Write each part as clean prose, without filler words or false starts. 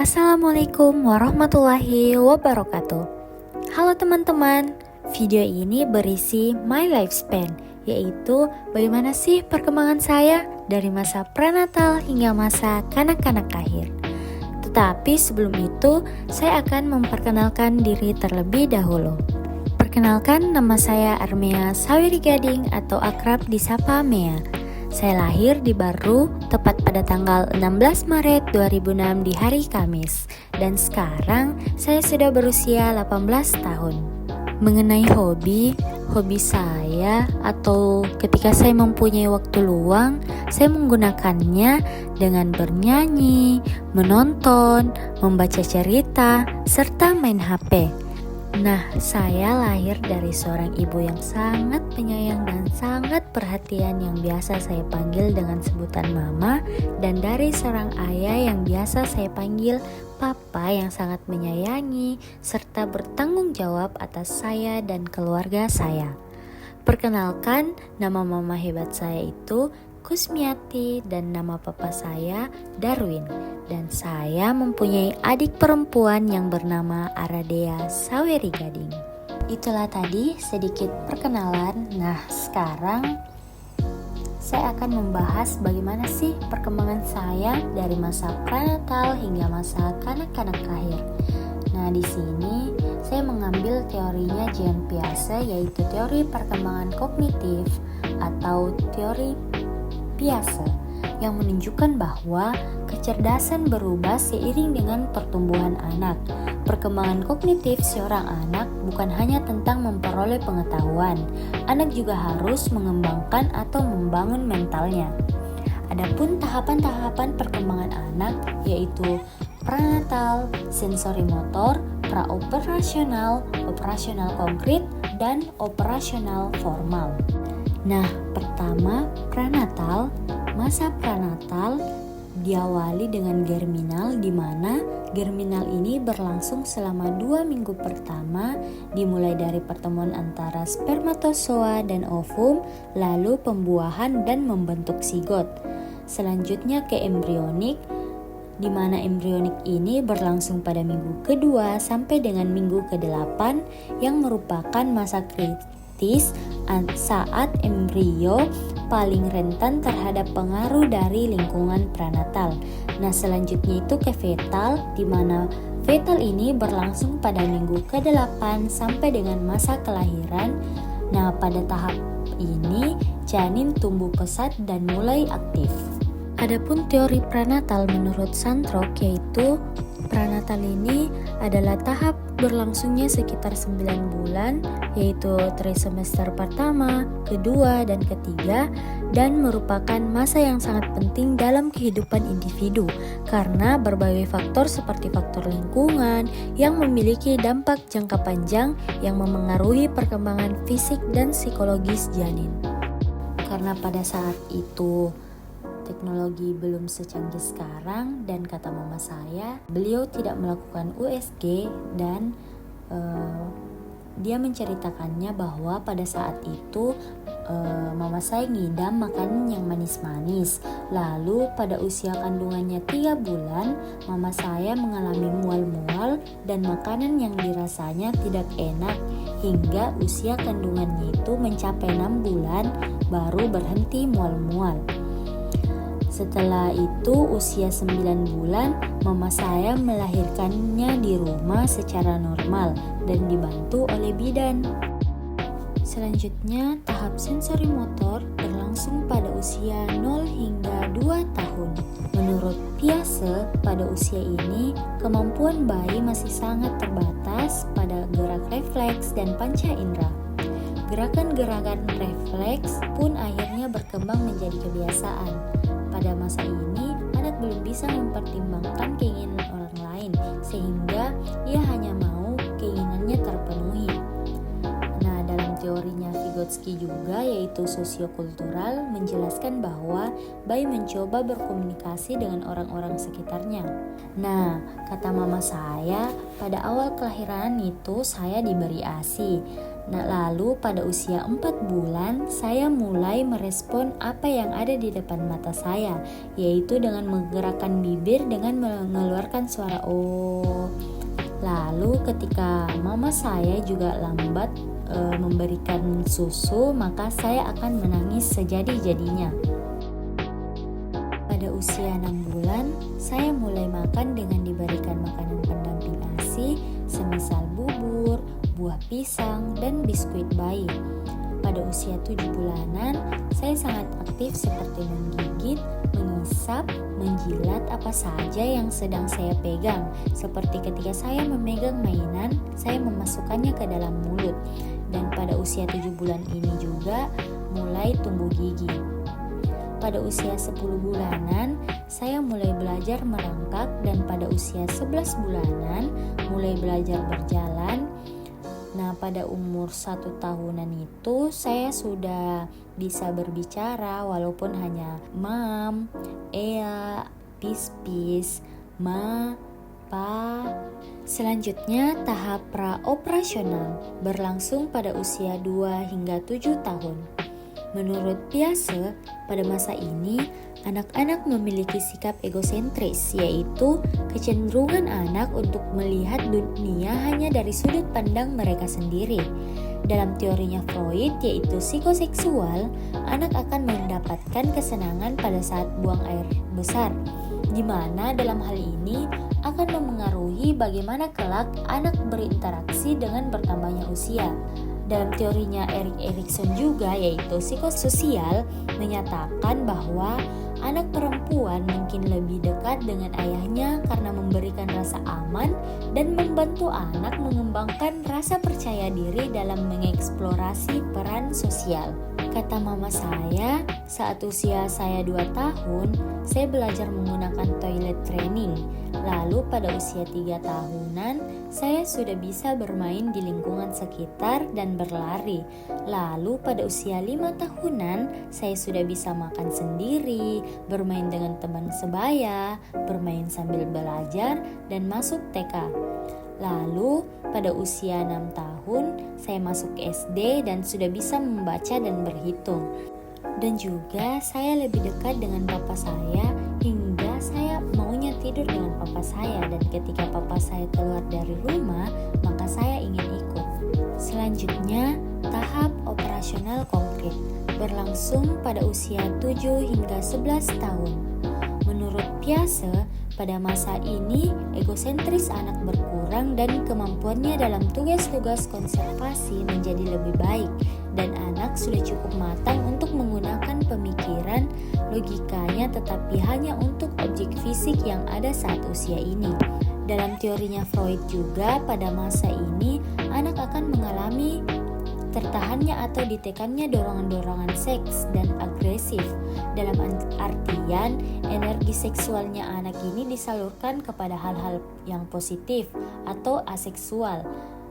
Assalamualaikum warahmatullahi wabarakatuh. Halo teman-teman, video ini berisi my lifespan, yaitu bagaimana sih perkembangan saya dari masa prenatal hingga masa kanak-kanak akhir. Tetapi sebelum itu, saya akan memperkenalkan diri terlebih dahulu. Perkenalkan, nama saya Armea Saweri Gading atau akrab disapa Mea. Saya lahir di Baru tepat pada tanggal 16 Maret 2006 di hari Kamis. Dan sekarang saya sudah berusia 18 tahun. Mengenai hobi saya atau ketika saya mempunyai waktu luang, saya menggunakannya dengan bernyanyi, menonton, membaca cerita, serta main HP. Nah, saya lahir dari seorang ibu yang sangat penyayang dan sangat perhatian yang biasa saya panggil dengan sebutan mama, dan dari seorang ayah yang biasa saya panggil papa yang sangat menyayangi serta bertanggung jawab atas saya dan keluarga saya. Perkenalkan, nama mama hebat saya itu Kusmiati dan nama papa saya Darwin, dan saya mempunyai adik perempuan yang bernama Aradea Saweri Gading. Itulah tadi sedikit perkenalan. Nah, sekarang saya akan membahas bagaimana sih perkembangan saya dari masa prenatal hingga masa kanak-kanak akhir. Nah, di sini saya mengambil teorinya Jean Piaget, yaitu teori perkembangan kognitif atau teori Piaget, yang menunjukkan bahwa kecerdasan berubah seiring dengan pertumbuhan anak. Perkembangan kognitif seorang anak bukan hanya tentang memperoleh pengetahuan, anak juga harus mengembangkan atau membangun mentalnya. Adapun tahapan-tahapan perkembangan anak yaitu prenatal, sensori motor, praoperasional, operasional konkret, dan operasional formal. Nah, pertama, prenatal. Masa prenatal diawali dengan germinal, di mana germinal ini berlangsung selama 2 minggu pertama, dimulai dari pertemuan antara spermatozoa dan ovum, lalu pembuahan dan membentuk zigot. Selanjutnya ke embrionik, di mana embrionik ini berlangsung pada minggu kedua sampai dengan minggu ke-8, yang merupakan masa kritis saat embrio paling rentan terhadap pengaruh dari lingkungan prenatal. Nah, selanjutnya itu ke fetal, di mana fetal ini berlangsung pada minggu ke-8 sampai dengan masa kelahiran. Nah, pada tahap ini janin tumbuh pesat dan mulai aktif. Adapun teori prenatal menurut Santrok, yaitu prenatal ini adalah tahap berlangsungnya sekitar 9 bulan, yaitu trimester pertama, kedua, dan ketiga, dan merupakan masa yang sangat penting dalam kehidupan individu karena berbagai faktor seperti faktor lingkungan yang memiliki dampak jangka panjang yang memengaruhi perkembangan fisik dan psikologis janin. Karena pada saat itu teknologi belum secanggih sekarang, dan kata mama saya, beliau tidak melakukan USG, dan dia menceritakannya bahwa pada saat itu mama saya ngidam makanan yang manis-manis. Lalu pada usia kandungannya 3 bulan, mama saya mengalami mual-mual dan makanan yang dirasanya tidak enak, hingga usia kandungannya itu mencapai 6 bulan baru berhenti mual-mual. Setelah itu usia 9 bulan, mama saya melahirkannya di rumah secara normal dan dibantu oleh bidan. Selanjutnya, tahap sensori motor berlangsung pada usia 0 hingga 2 tahun. Menurut Piaget, pada usia ini, kemampuan bayi masih sangat terbatas pada gerak refleks dan panca indera. Gerakan-gerakan refleks pun akhirnya berkembang menjadi kebiasaan. Pada masa ini, anak belum bisa mempertimbangkan keinginan orang lain, sehingga ia hanya mau keinginannya terpenuhi. Nah, dalam teorinya Vygotsky juga, yaitu sosiokultural, menjelaskan bahwa bayi mencoba berkomunikasi dengan orang-orang sekitarnya. Nah, kata mama saya, pada awal kelahiran itu saya diberi ASI. Nah, lalu pada usia 4 bulan, saya mulai merespon apa yang ada di depan mata saya, yaitu dengan menggerakkan bibir dengan mengeluarkan suara O. Lalu ketika mama saya juga lambat memberikan susu, maka saya akan menangis sejadi-jadinya. Pada usia 6 bulan, saya mulai makan dengan diberikan makanan pendamping ASI, semisal bubur, buah pisang, dan biskuit bayi. Pada usia 7 bulanan, saya sangat aktif seperti menggigit, mengisap, menjilat apa saja yang sedang saya pegang. Seperti ketika saya memegang mainan, saya memasukkannya ke dalam mulut. Dan pada usia 7 bulan ini juga mulai tumbuh gigi. Pada usia 10 bulanan, saya mulai belajar merangkak, dan pada usia 11 bulanan mulai belajar berjalan. Nah, pada umur 1 tahunan itu saya sudah bisa berbicara walaupun hanya mam, ea, pis-pis, ma, pa. Selanjutnya, tahap praoperasional berlangsung pada usia 2 hingga 7 tahun. Menurut Piaget, pada masa ini, anak-anak memiliki sikap egosentris, yaitu kecenderungan anak untuk melihat dunia hanya dari sudut pandang mereka sendiri. Dalam teorinya Freud, yaitu psikoseksual, anak akan mendapatkan kesenangan pada saat buang air besar, di mana dalam hal ini akan memengaruhi bagaimana kelak anak berinteraksi dengan bertambahnya usia. Dalam teorinya Erik Erikson juga, yaitu psikososial, menyatakan bahwa anak perempuan mungkin lebih dekat dengan ayahnya karena memberikan rasa aman dan membantu anak mengembangkan rasa percaya diri dalam mengeksplorasi peran sosial. Kata mama saya, saat usia saya 2 tahun, saya belajar menggunakan toilet training. Lalu pada usia 3 tahunan, saya sudah bisa bermain di lingkungan sekitar dan berlari. Lalu pada usia 5 tahunan, saya sudah bisa makan sendiri, bermain dengan teman sebaya, bermain sambil belajar, dan masuk TK. Lalu pada usia 6 tahun, saya masuk SD dan sudah bisa membaca dan berhitung. Dan juga saya lebih dekat dengan papa saya hingga saya maunya tidur dengan papa saya, dan ketika papa saya keluar dari rumah, maka saya ingin ikut. Selanjutnya, tahap operasional konkret berlangsung pada usia 7 hingga 11 tahun. Menurut Piaget, pada masa ini egosentris anak berkurang dan kemampuannya dalam tugas-tugas konservasi menjadi lebih baik, dan anak sudah cukup matang untuk menggunakan pemikiran logikanya, tetapi hanya untuk objek fisik yang ada saat usia ini. Dalam teorinya Freud juga, pada masa ini anak akan mengalami tertahannya atau ditekannya dorongan-dorongan seks dan agresif. Dalam artian, energi seksualnya anak ini disalurkan kepada hal-hal yang positif atau aseksual,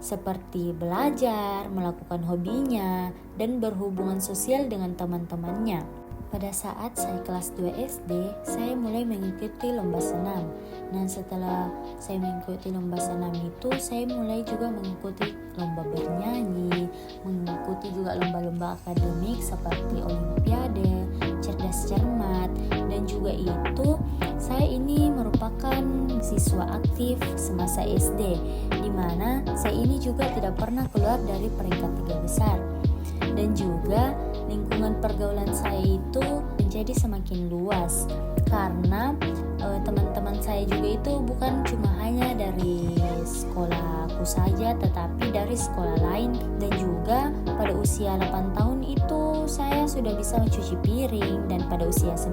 seperti belajar, melakukan hobinya, dan berhubungan sosial dengan teman-temannya. Pada saat saya kelas 2 SD, saya mulai mengikuti lomba senam. Nah, setelah saya mengikuti lomba senam itu, saya mulai juga mengikuti lomba bernyanyi, mengikuti juga lomba-lomba akademik seperti olimpiade, cerdas cermat, dan juga itu saya ini merupakan siswa aktif semasa SD, di mana saya ini juga tidak pernah keluar dari peringkat 3 besar. Dan juga lingkungan pergaulan saya itu menjadi semakin luas karena teman-teman saya juga itu bukan cuma hanya dari sekolahku saja, tetapi dari sekolah lain. Dan juga pada usia 8 tahun itu saya sudah bisa mencuci piring, dan pada usia 9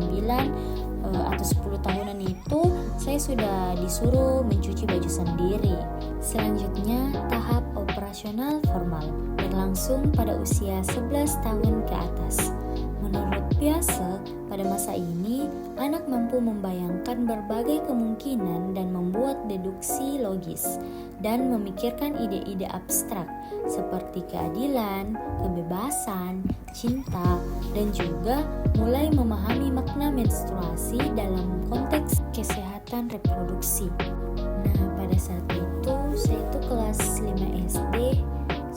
atau 10 tahunan itu saya sudah disuruh mencuci baju sendiri. Selanjutnya, tahap operasional formal berlangsung pada usia 11 tahun ke atas. Menurut Piaget, pada masa ini anak mampu membayangkan berbagai kemungkinan dan membuat deduksi logis dan memikirkan ide-ide abstrak seperti keadilan, kebebasan, cinta, dan juga mulai memahami makna menstruasi dalam konteks kesehatan reproduksi. Nah, pada saat itu saya itu kelas 5 SD.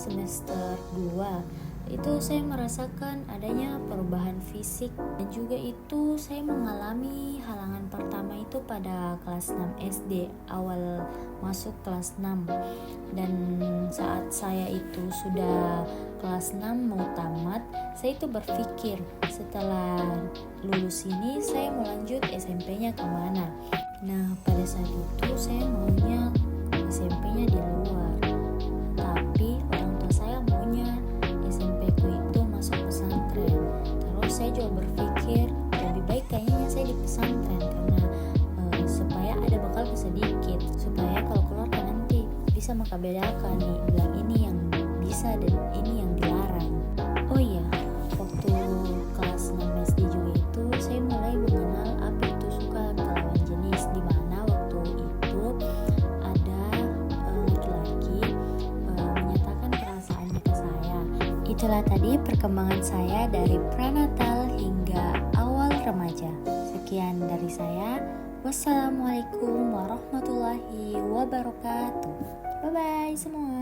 semester 2 itu saya merasakan adanya perubahan fisik, dan juga itu saya mengalami halangan pertama itu pada kelas 6 SD, awal masuk kelas 6. Dan saat saya itu sudah kelas 6 mau tamat, saya itu berpikir setelah lulus ini saya mau lanjut SMP-nya kemana. Nah, pada saat itu saya maunya SMP-nya di luar, tapi orang tua saya maunya SMP ku itu masuk pesantren. Terus saya juga berpikir lebih baik kayaknya saya di pesantren, karena supaya ada bekal sedikit, supaya kalau keluar kan nanti bisa mengbedakan nih, bilang ini yang bisa dan ini yang dilarang. Oh iya, waktu kelas 6 SD juga itu saya mulai mengenal apa itu suka ke lawan jenis, dimana waktu itu ada laki-laki menyatakan perasaannya ke saya. Itulah tadi perkembangan saya dari prenatal hingga awal remaja. Sekian dari saya. Wassalamualaikum warahmatullahi wabarakatuh. Bye bye semua.